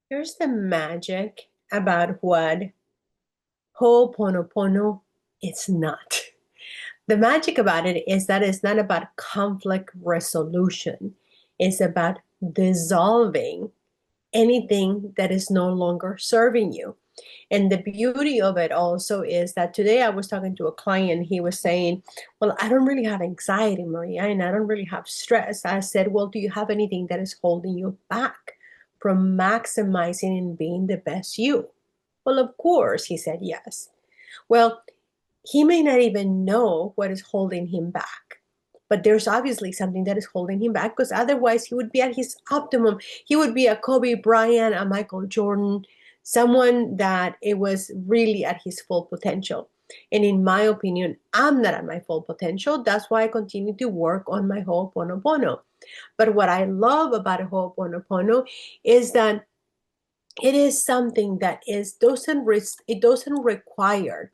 Here's the magic about what Ho'oponopono is not. The magic about it is that it's not about conflict resolution. It's about dissolving anything that is no longer serving you. And the beauty of it also is that today I was talking to a client. He was saying, well, I don't really have anxiety, Maria, and I don't really have stress. I said, well, do you have anything that is holding you back from maximizing and being the best you? Well, of course, he said yes. Well, he may not even know what is holding him back. But there's obviously something that is holding him back because otherwise he would be at his optimum. He would be a Kobe Bryant, a Michael Jordan, someone that it was really at his full potential. And in my opinion, I'm not at my full potential. That's why I continue to work on my Ho'oponopono. But what I love about Ho'oponopono is that it is something that is doesn't it doesn't require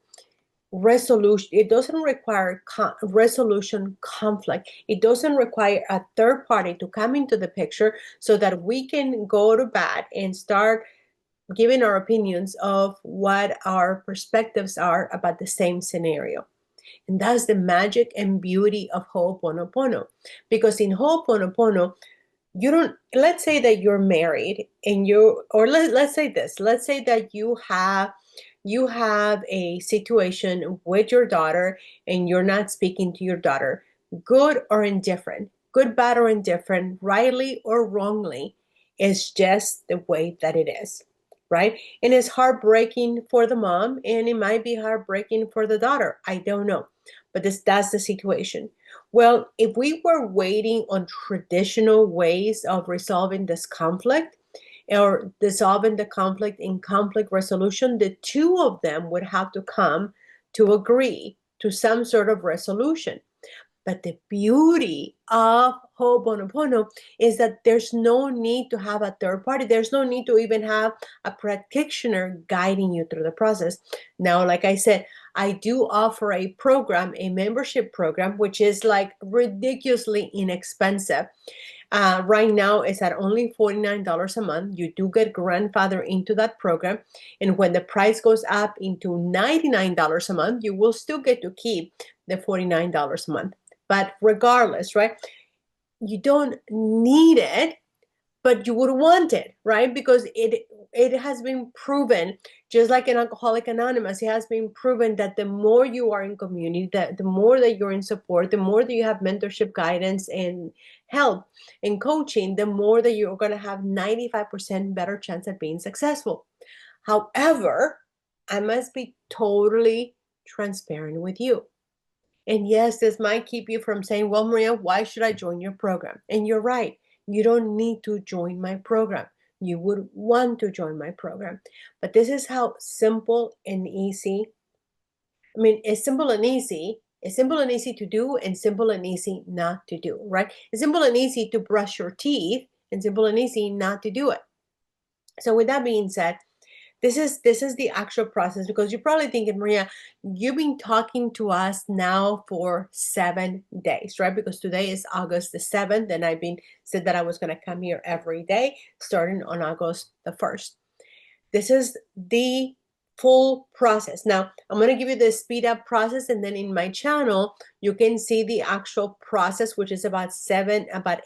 resolution. It doesn't require resolution conflict. It doesn't require a third party to come into the picture so that we can go to bat and start giving our opinions of what our perspectives are about the same scenario. And that's the magic and beauty of Ho'oponopono. Because in Ho'oponopono, you don't, let's say that you're married and or let's say this, let's say that you have a situation with your daughter and you're not speaking to your daughter, good or indifferent, good, bad, or indifferent, rightly or wrongly, is just the way that it is, right? And it's heartbreaking for the mom and it might be heartbreaking for the daughter. I don't know. But that's the situation. Well, if we were waiting on traditional ways of resolving this conflict, or dissolving the conflict in conflict resolution, the two of them would have to come to agree to some sort of resolution. But the beauty of Ho'oponopono is that there's no need to have a third party. There's no need to even have a practitioner guiding you through the process. Now, like I said, I do offer a program, a membership program, which is like ridiculously inexpensive. Right now, it's at only $49 a month. You do get grandfather into that program. And when the price goes up into $99 a month, you will still get to keep the $49 a month. But regardless, right, you don't need it, but you would want it, right? Because it has been proven, just like in Alcoholic Anonymous, it has been proven that the more you are in community, that the more that you're in support, the more that you have mentorship, guidance, and help and coaching, the more that you're going to have 95% better chance at being successful. However, I must be totally transparent with you. And yes, this might keep you from saying, well, Maria, why should I join your program? And you're right. You don't need to join my program. You would want to join my program. But this is how simple and easy. I mean, it's simple and easy. It's simple and easy to do and simple and easy not to do, right? It's simple and easy to brush your teeth and simple and easy not to do it. So with that being said, this is the actual process, because you're probably thinking, Maria, you've been talking to us now for 7 days, right? Because today is August the 7th, and I've been said that I was going to come here every day starting on August the 1st. This is the full process. Now, I'm going to give you the speed up process, and then in my channel, you can see the actual process, which is about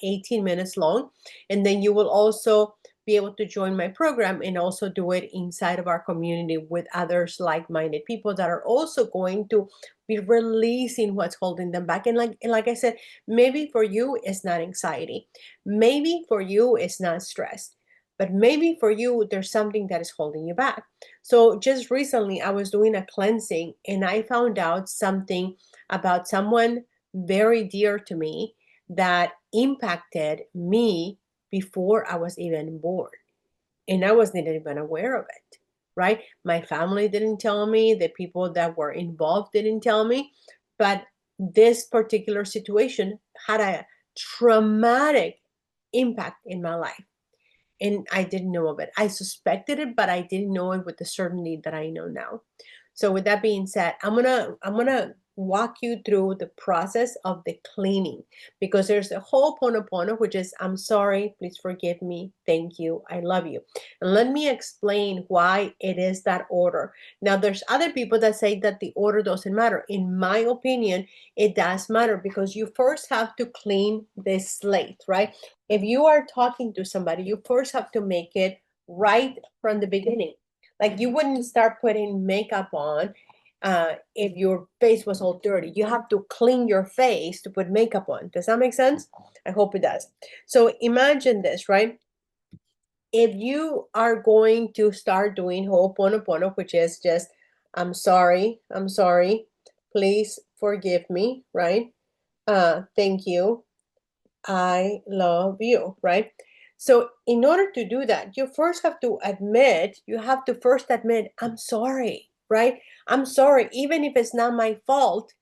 18 minutes long. And then you will also be able to join my program and also do it inside of our community with others like-minded people that are also going to be releasing what's holding them back. And like I said, maybe for you it's not anxiety, maybe for you it's not stress, but maybe for you there's something that is holding you back. So just recently I was doing a cleansing and I found out something about someone very dear to me that impacted me before I was even born. And I wasn't even aware of it, right? My family didn't tell me, the people that were involved didn't tell me, but this particular situation had a traumatic impact in my life. And I didn't know of it. I suspected it, but I didn't know it with the certainty that I know now. So with that being said, I'm gonna walk you through the process of the cleaning, because there's a whole ponopono, which is I'm sorry, please forgive me, thank you, I love you. And let me explain why it is that order. Now, there's other people that say that the order doesn't matter. In my opinion, it does matter, because you first have to clean the slate, right? If you are talking to somebody, you first have to make it right from the beginning. Like, you wouldn't start putting makeup on if your face was all dirty. You have to clean your face to put makeup on. Does that make sense? I hope it does. So imagine this, right? If you are going to start doing Ho'oponopono, which is just, I'm sorry, please forgive me, right? Thank you, I love you, right? So in order to do that, you have to first admit, I'm sorry, right? I'm sorry, even if it's not my fault.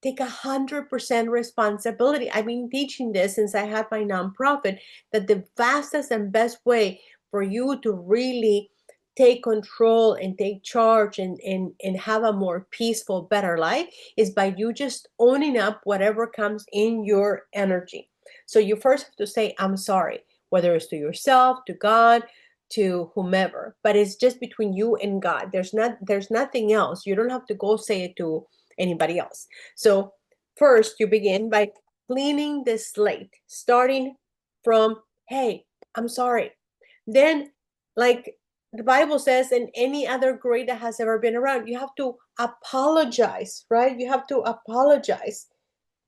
Take 100% responsibility. I've been teaching this since I had my nonprofit, that the fastest and best way for you to really take control and take charge and have a more peaceful, better life is by you just owning up whatever comes in your energy. So you first have to say, I'm sorry, whether it's to yourself, to God, to whomever, but it's just between you and God. There's nothing else. You don't have to go say it to anybody else. So first, you begin by cleaning the slate, starting from, hey, I'm sorry. Then, like the Bible says, and any other grade that has ever been around, you have to apologize, right? You have to apologize,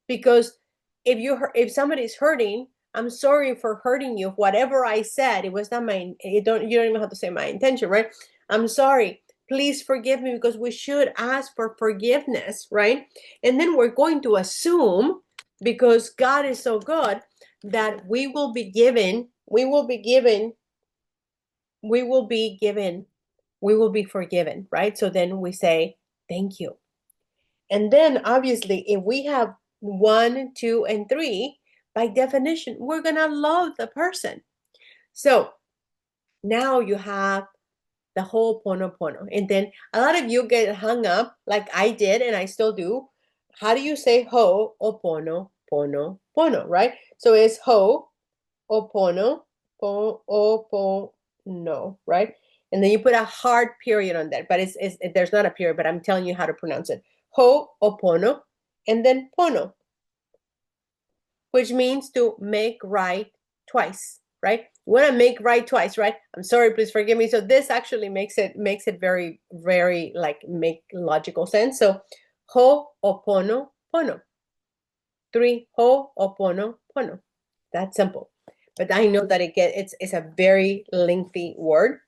because if somebody's hurting, I'm sorry for hurting you. Whatever I said, it was not my. You don't even have to say my intention, right? I'm sorry. Please forgive me, because we should ask for forgiveness, right? And then we're going to assume, because God is so good, that we will be given, we will be given, we will be forgiven, right? So then we say, thank you. And then obviously, if we have 1, 2, and 3, by definition, we're going to love the person. So now you have the Ho'oponopono. And then a lot of you get hung up, like I did, and I still do. How do you say Ho'oponopono, right? So it's Ho'opono, Opono, right? And then you put a hard period on that, but there's not a period, but I'm telling you how to pronounce it. Ho'opono, and then pono, which means to make right twice, right? You want to make right twice, right? I'm sorry, please forgive me. So this actually makes it very, very like make logical sense. So Ho'opono, pono. 3 Ho'opono, pono. That's simple. But I know that it's a very lengthy word.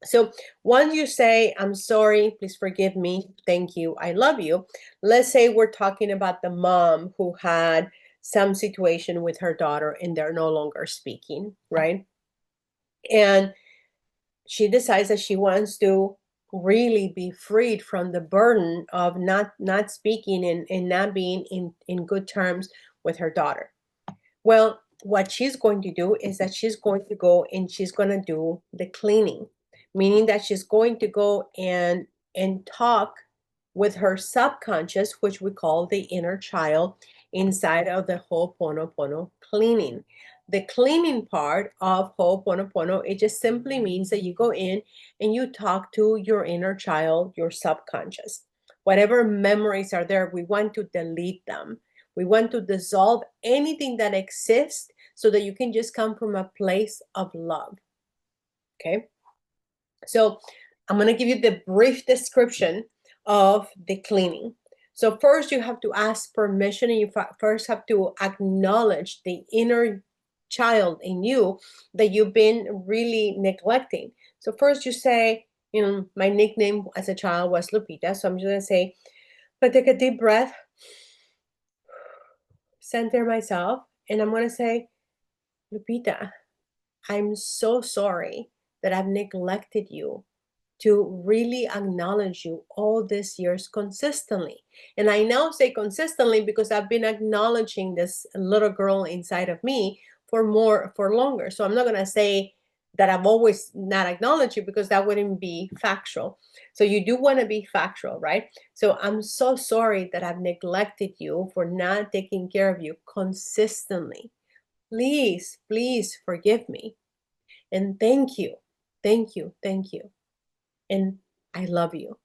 So once you say, I'm sorry, please forgive me, thank you, I love you. Let's say we're talking about the mom who had some situation with her daughter and they're no longer speaking, right? And she decides that she wants to really be freed from the burden of not speaking and not being in good terms with her daughter. Well, what she's going to do is that she's going to go and she's going to do the cleaning, meaning that she's going to go and talk with her subconscious, which we call the inner child, inside of the Ho'oponopono cleaning. The cleaning part of Ho'oponopono, it just simply means that you go in and you talk to your inner child, your subconscious. Whatever memories are there, we want to delete them. We want to dissolve anything that exists so that you can just come from a place of love. Okay? So I'm going to give you the brief description of the cleaning. So first you have to ask permission, and you first have to acknowledge the inner child in you that you've been really neglecting. So first you say, my nickname as a child was Lupita. So I'm just going to say, but take a deep breath, center myself, and I'm going to say, Lupita, I'm so sorry that I've neglected you to really acknowledge you all these years consistently. And I now say consistently because I've been acknowledging this little girl inside of me for longer. So I'm not going to say that I've always not acknowledged you, because that wouldn't be factual. So you do want to be factual, right? So I'm so sorry that I've neglected you for not taking care of you consistently. Please, please forgive me. And thank you. Thank you. Thank you. And I love you.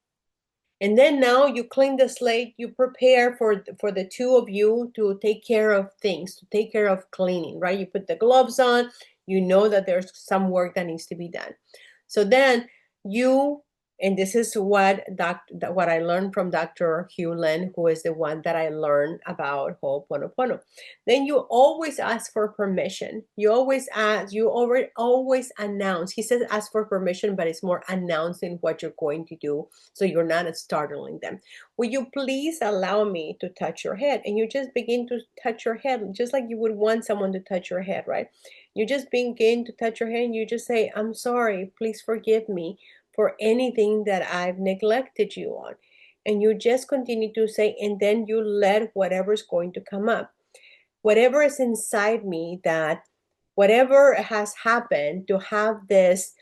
And then now you clean the slate, you prepare for the two of you to take care of things, to take care of cleaning, right? You put the gloves on, you know that there's some work that needs to be done. So then you, and this is what I learned from Dr. Hewlin, who is the one that I learned about Ho'oponopono. Then you always ask for permission. You always ask, you always announce. He says ask for permission, but it's more announcing what you're going to do, so you're not startling them. Will you please allow me to touch your head? And you just begin to touch your head, just like you would want someone to touch your head, right? You just begin to touch your head and you just say, I'm sorry, please forgive me for anything that I've neglected you on. And you just continue to say, and then you let whatever's going to come up. Whatever is inside me, that whatever has happened to have this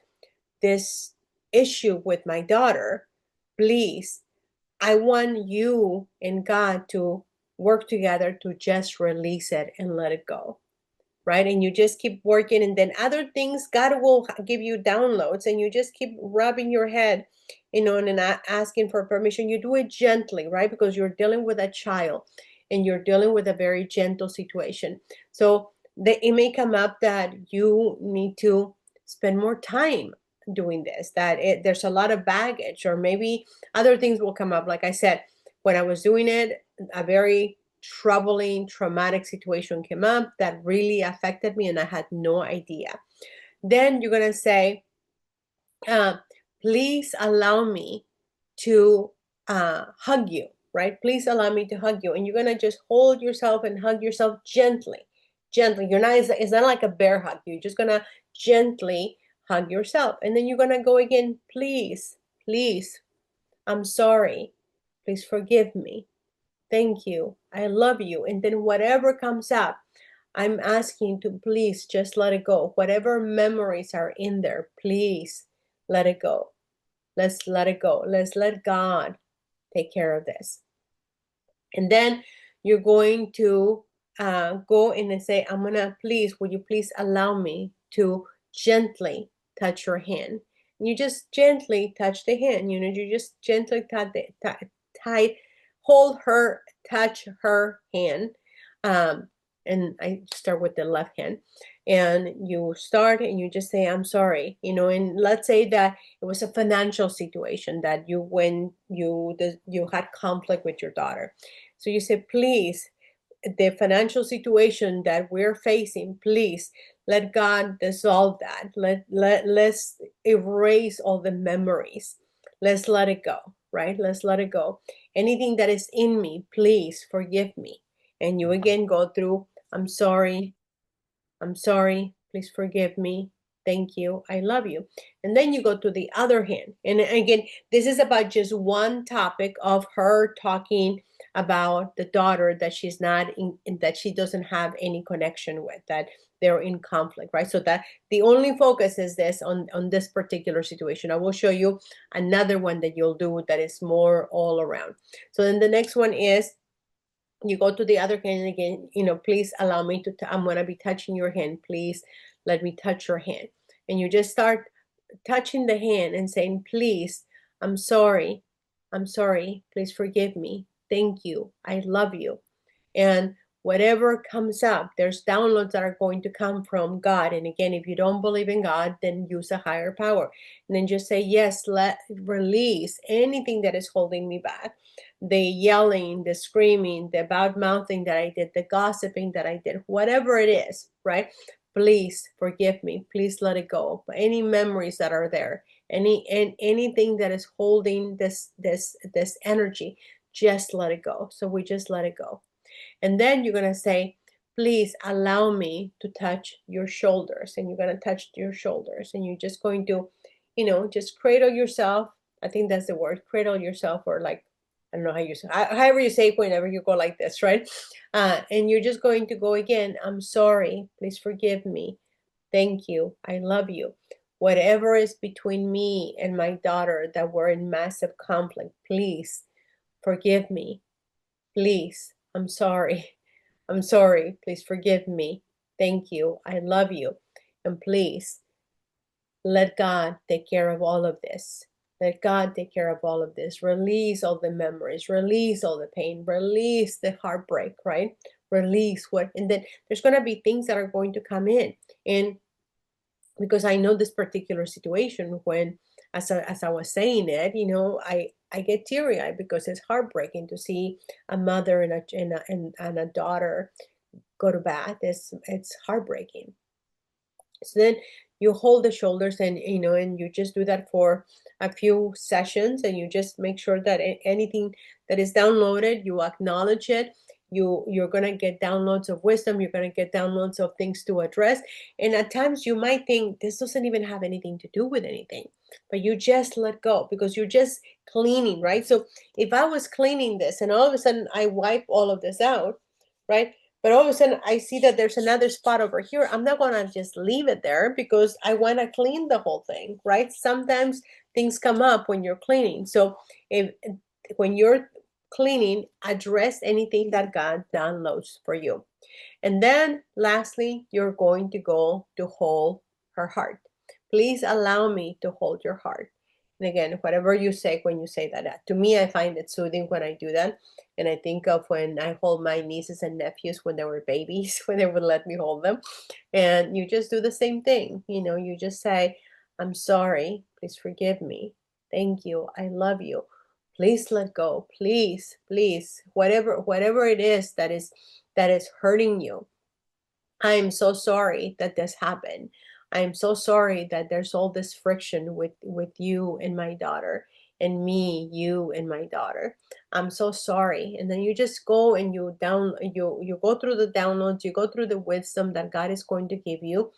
issue with my daughter, please, I want you and God to work together to just release it and let it go, right? And you just keep working, and then other things, God will give you downloads, and you just keep rubbing your head, and not asking for permission. You do it gently, right? Because you're dealing with a child and you're dealing with a very gentle situation. So it may come up that you need to spend more time doing this, that there's a lot of baggage, or maybe other things will come up. Like I said, when I was doing it, a very troubling, traumatic situation came up that really affected me, and I had no idea. Then you're going to say, uh, please allow me to hug you, right? Please allow me to hug you. And you're going to just hold yourself and hug yourself gently. Gently. It's not like a bear hug. You're just going to gently hug yourself. And then you're going to go again, please, please, I'm sorry. Please forgive me. Thank you. I love you. And then whatever comes up, I'm asking to please just let it go. Whatever memories are in there, please let it go. Let's let it go. Let's let God take care of this. And then you're going to go in and say, I'm gonna please, would you please allow me to gently touch your hand? And you just gently touch the hand, you just gently tight, hold her, touch her hand. And I start with the left hand. And you start and you just say, I'm sorry, and let's say that it was a financial situation that you had conflict with your daughter. So you say, please, the financial situation that we're facing, please let God dissolve that. Let's erase all the memories. Let's let it go, right? Let's let it go. Anything that is in me, please forgive me. And you again go through, I'm sorry, please forgive me. Thank you. I love you. And then you go to the other hand. And again, this is about just one topic of her talking about the daughter that she's not in, that she doesn't have any connection with, that they're in conflict, right? So that the only focus is this on this particular situation. I will show you another one that you'll do that is more all around. So then the next one is, you go to the other hand again, please allow me to, I'm going to be touching your hand. Please let me touch your hand. And you just start touching the hand and saying, please, I'm sorry. I'm sorry. Please forgive me. Thank you. I love you. And whatever comes up, there's downloads that are going to come from God. And again, if you don't believe in God, then use a higher power. And then just say, yes, release anything that is holding me back. The yelling, the screaming, the bad mouthing that I did, the gossiping that I did, whatever it is, right? Please forgive me. Please let it go. Any memories that are there, anything that is holding this energy, just let it go. So we just let it go. And then you're going to say, please allow me to touch your shoulders. And you're going to touch your shoulders. And you're just going to, just cradle yourself. I think that's the word, cradle yourself, or like, I don't know how you say, however you say it whenever you go like this, right? And you're just going to go again, I'm sorry, please forgive me. Thank you. I love you. whatever is between me and my daughter that we're in massive conflict, please forgive me. Please, I'm sorry. I'm sorry. Please forgive me. Thank you. I love you. And please let God take care of all of this. Let God take care of all of this. Release all the memories, release all the pain, release the heartbreak, right? Release what, and then there's going to be things that are going to come in. And because I know this particular situation when, as I was saying it, I get teary-eyed because it's heartbreaking to see a mother and a daughter go to bat. It's heartbreaking. So then you hold the shoulders, and you just do that for a few sessions, and you just make sure that anything that is downloaded, you acknowledge it. You're going to get downloads of wisdom. You're going to get downloads of things to address. And at times you might think this doesn't even have anything to do with anything, but you just let go because you're just cleaning, right? So if I was cleaning this and all of a sudden I wipe all of this out, right? But all of a sudden I see that there's another spot over here. I'm not going to just leave it there because I want to clean the whole thing, right? Sometimes things come up when you're cleaning. So when you're cleaning, address anything that God downloads for you. And then lastly, you're going to go to hold her heart. Please allow me to hold your heart. And again, whatever you say when you say that, to me, I find it soothing when I do that. And I think of when I hold my nieces and nephews when they were babies, when they would let me hold them. And you just do the same thing. You just say, I'm sorry. Please forgive me. Thank you. I love you. Please let go. Please, please, whatever it is that is hurting you. I'm so sorry that this happened. I'm so sorry that there's all this friction with you and my daughter, and me, you and my daughter. I'm so sorry. And then you just go and you go through the downloads, you go through the wisdom that God is going to give you.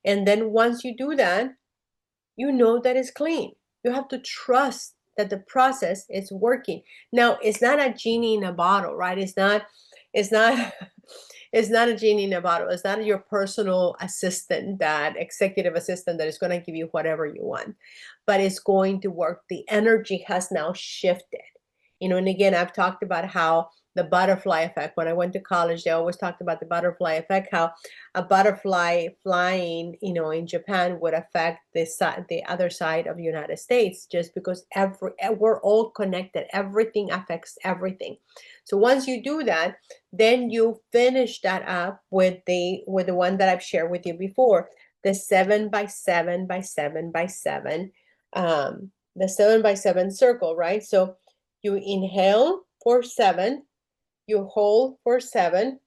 And then once you do that, you know that it's clean. You have to trust that the process is working. Now, it's not a genie in a bottle, right? It's not it's not a genie in a bottle. It's not your personal assistant, that executive assistant that is going to give you whatever you want, but it's going to work. The energy has now shifted. And again, I've talked about how the butterfly effect, when I went to college, they always talked about the butterfly effect, how a butterfly flying, in Japan would affect the other side of the United States, just because we're all connected. Everything affects everything. So once you do that, then you finish that up with the one that I've shared with you before, the 7 by 7 by 7 by 7, the 7 by 7 circle, right? So you inhale for 7, you hold for 7,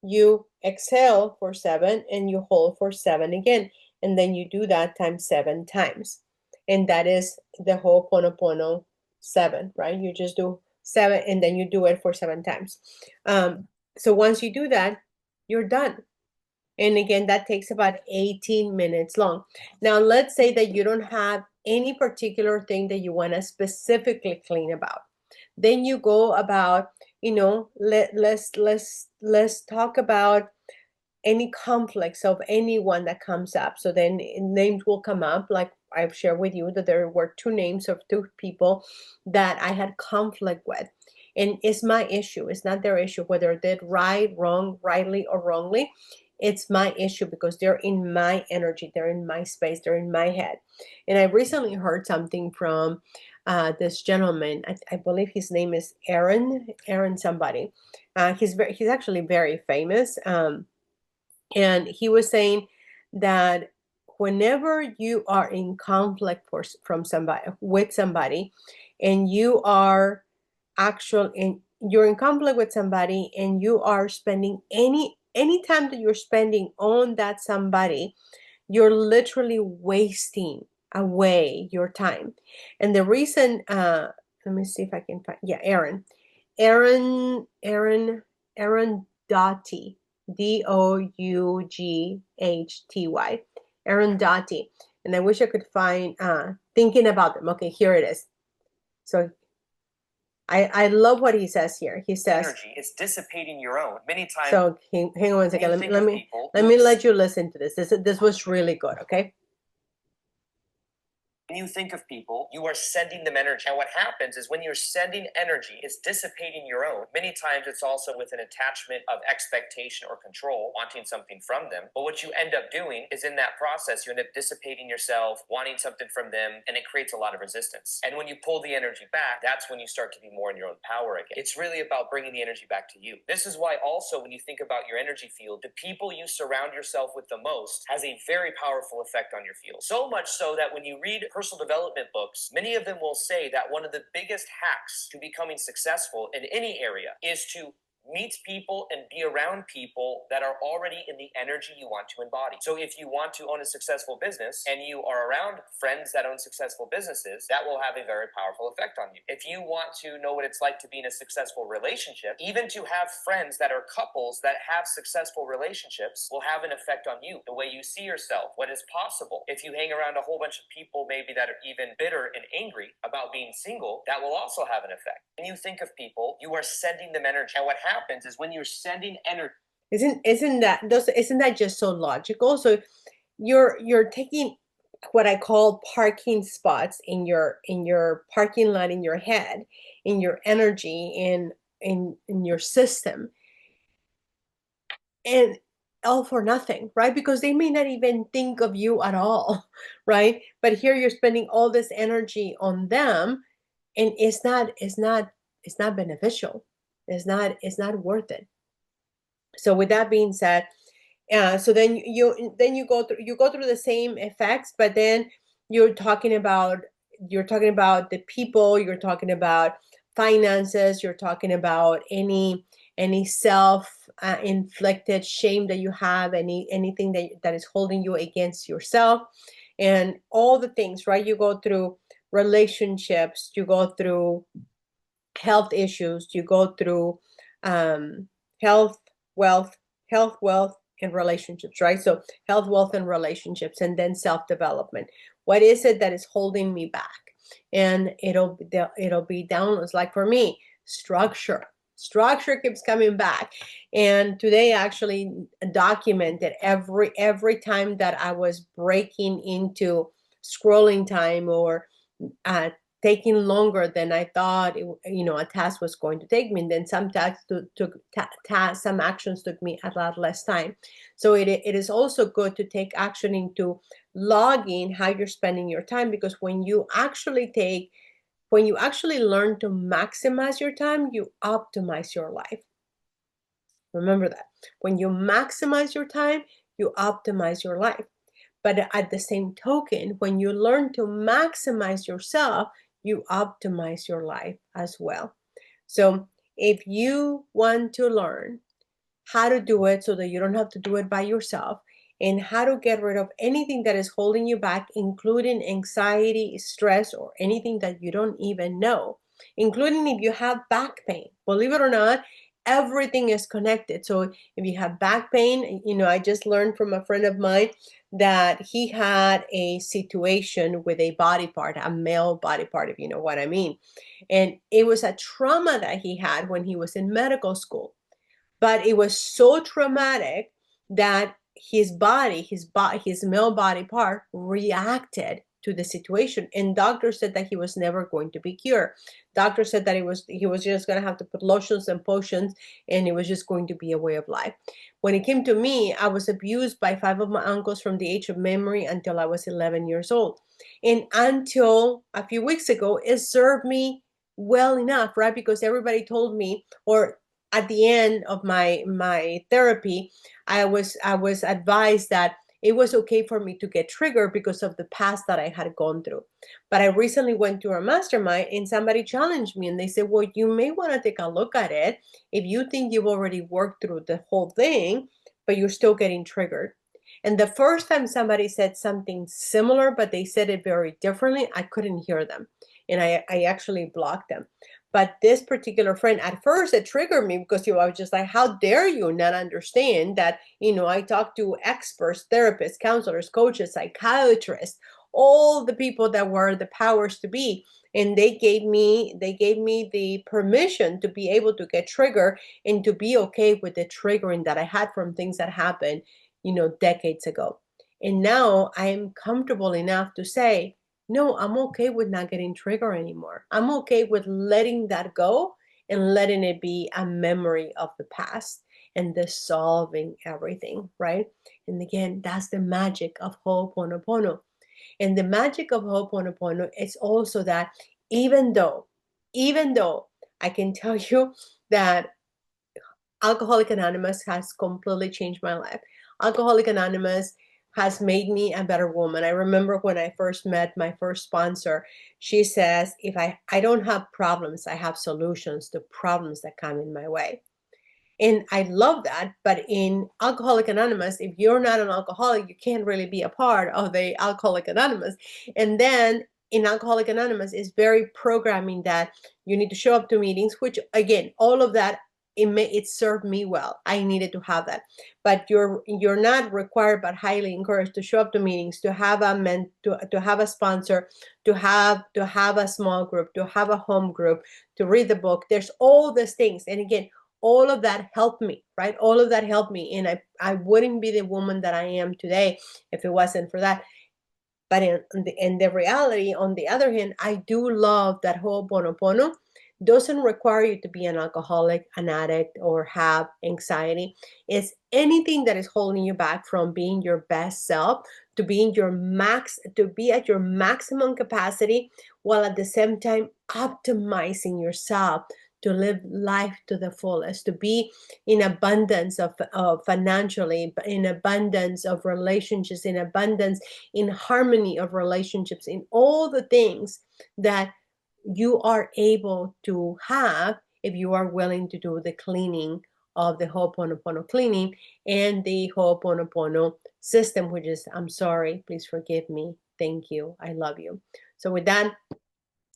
you exhale for 7, and you hold for 7 again. And then you do that times 7 times. And that is the Ho'oponopono 7, right? You just do 7 and then you do it for 7 times. So once you do that, you're done. And again, that takes about 18 minutes long. Now, let's say that you don't have any particular thing that you want to specifically clean about. Then you go about, let's talk about any conflicts of anyone that comes up. So then names will come up, like I've shared with you that there were 2 names of 2 people that I had conflict with. And it's my issue. It's not their issue, whether they did right, wrong, rightly, or wrongly. It's my issue because they're in my energy. They're in my space. They're in my head. And I recently heard something from this gentleman. I believe his name is Aaron somebody. He's actually very famous. And he was saying that whenever you are in conflict from somebody with somebody, and you're in conflict with somebody, and you are spending any time that you're spending on that somebody, you're literally wasting away your time. And the reason, let me see if I can find, yeah, Aaron Doughty, Doughty, Aaron Doughty. And I wish I could find, thinking about them. Okay, here it is. So I love what he says here. He says, energy is dissipating your own. Many times. So hang on one second. Let me let you listen to this. This was really good. Okay. When you think of people, you are sending them energy. And what happens is when you're sending energy, it's dissipating your own. Many times it's also with an attachment of expectation or control, wanting something from them. But what you end up doing is in that process, you end up dissipating yourself, wanting something from them, and it creates a lot of resistance. And when you pull the energy back, that's when you start to be more in your own power again. It's really about bringing the energy back to you. This is why also when you think about your energy field, the people you surround yourself with the most has a very powerful effect on your field. So much so that when you read personal development books, many of them will say that one of the biggest hacks to becoming successful in any area is to meet people and be around people that are already in the energy you want to embody. So if you want to own a successful business and you are around friends that own successful businesses, that will have a very powerful effect on you. If you want to know what it's like to be in a successful relationship, even to have friends that are couples that have successful relationships will have an effect on you, the way you see yourself, what is possible. If you hang around a whole bunch of people maybe that are even bitter and angry about being single, that will also have an effect. When you think of people, you are sending them energy. And what happens is when you're sending energy, isn't that just so logical? So you're taking what I call parking spots in your parking lot in your head, in your energy, in your system, and all for nothing, right? Because they may not even think of you at all, right? But here you're spending all this energy on them, and it's not beneficial. It's not worth it. So with that being said, so then you go through the same effects, but then you're talking about you're talking about the people, you're talking about finances, you're talking about any self inflicted shame that you have, anything that is holding you against yourself, and all the things, right? You go through relationships, you go through health issues, you go through um, health, wealth, wealth, and relationships, right? So health, wealth, and relationships, and then self-development. What is it that is holding me back? And it'll be downloads. Like for me, structure. Structure keeps coming back. And today I actually documented every time that I was breaking into scrolling time or uh, taking longer than I thought a task was going to take me. And then some tasks some actions took me a lot less time. So it is also good to take action into logging how you're spending your time, because when you actually learn to maximize your time, you optimize your life. Remember that. When you maximize your time, you optimize your life. But at the same token, when you learn to maximize yourself, you optimize your life as well. So if you want to learn how to do it so that you don't have to do it by yourself, and how to get rid of anything that is holding you back, including anxiety, stress, or anything that you don't even know, including if you have back pain. Believe it or not, everything is connected. So if you have back pain, I just learned from a friend of mine that he had a situation with a body part, a male body part, if you know what I mean. And it was a trauma that he had when he was in medical school, but it was so traumatic that his male body part reacted to the situation, and doctor said that he was never going to be cured. Doctor said that he was just going to have to put lotions and potions, and it was just going to be a way of life. When it came to me, I was abused by 5 of my uncles from the age of memory until I was 11 years old, and until a few weeks ago it served me well enough, right? Because everybody told me, or at the end of my therapy, I was advised that it was okay for me to get triggered because of the past that I had gone through. But I recently went to a mastermind and somebody challenged me, and they said, well, you may want to take a look at it if you think you've already worked through the whole thing, but you're still getting triggered. And the first time somebody said something similar, but they said it very differently, I couldn't hear them. And I actually blocked them. But this particular friend, at first, it triggered me because I was just like, how dare you not understand that, I talk to experts, therapists, counselors, coaches, psychiatrists, all the people that were the powers to be. And they gave me the permission to be able to get triggered and to be okay with the triggering that I had from things that happened, decades ago. And now I am comfortable enough to say, No, I'm okay with not getting triggered anymore. I'm okay with letting that go and letting it be a memory of the past and dissolving everything, right? And again, that's the magic of Ho'oponopono. And the magic of Ho'oponopono is also that even though, even though I can tell you that Alcoholic Anonymous has completely changed my life. Alcoholic Anonymous has made me a better woman. I remember when I first met my first sponsor, she says, if I don't have problems, I have solutions to problems that come in my way. And I love that. But in Alcoholic Anonymous, if you're not an alcoholic, you can't really be a part of the Alcoholic Anonymous. And then in Alcoholic Anonymous, it's very programming that you need to show up to meetings, which again, all of that, it served me well. I needed to have that. But you're not required, but highly encouraged to show up to meetings, to have a to have a sponsor, to have a small group, to have a home group, to read the book. There's all these things. And again, all of that helped me, right? All of that helped me. And I wouldn't be the woman that I am today if it wasn't for that. But in the reality, on the other hand, I do love that Ho'oponopono doesn't require you to be an alcoholic, an addict, or have anxiety. It's anything that is holding you back from being your best self, to being your max, to be at your maximum capacity, while at the same time optimizing yourself to live life to the fullest, to be in abundance of financially, in abundance of relationships, in abundance, in harmony of relationships, in all the things that you are able to have if you are willing to do the cleaning of the Ho'oponopono cleaning and the Ho'oponopono system, which is, I'm sorry, please forgive me, thank you, I love you. So with that,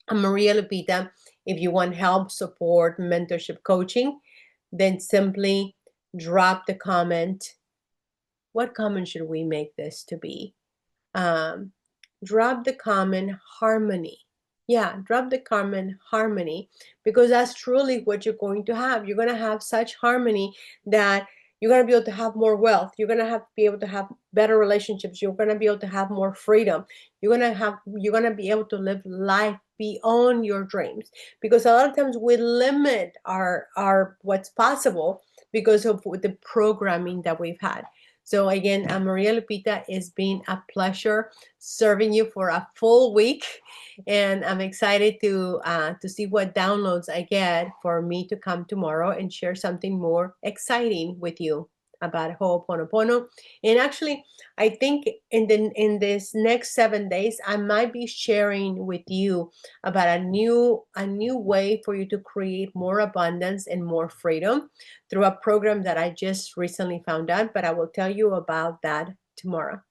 I'm Maria Lupita. If you want help, support, mentorship, coaching, then simply drop the comment. What comment should we make this to be? um, Drop the comment harmony. Yeah, drop the comment harmony, because that's truly what you're going to have. You're going to have such harmony that you're going to be able to have more wealth. You're going to have be able to have better relationships. You're going to be able to have more freedom. You're going to be able to live life beyond your dreams, because a lot of times we limit our what's possible because of the programming that we've had. So again, Maria Lupita, it's been a pleasure serving you for a full week, and I'm excited to see what downloads I get for me to come tomorrow and share something more exciting with you about Ho'oponopono. And actually, I think in this next 7 days, I might be sharing with you about a new way for you to create more abundance and more freedom through a program that I just recently found out, but I will tell you about that tomorrow.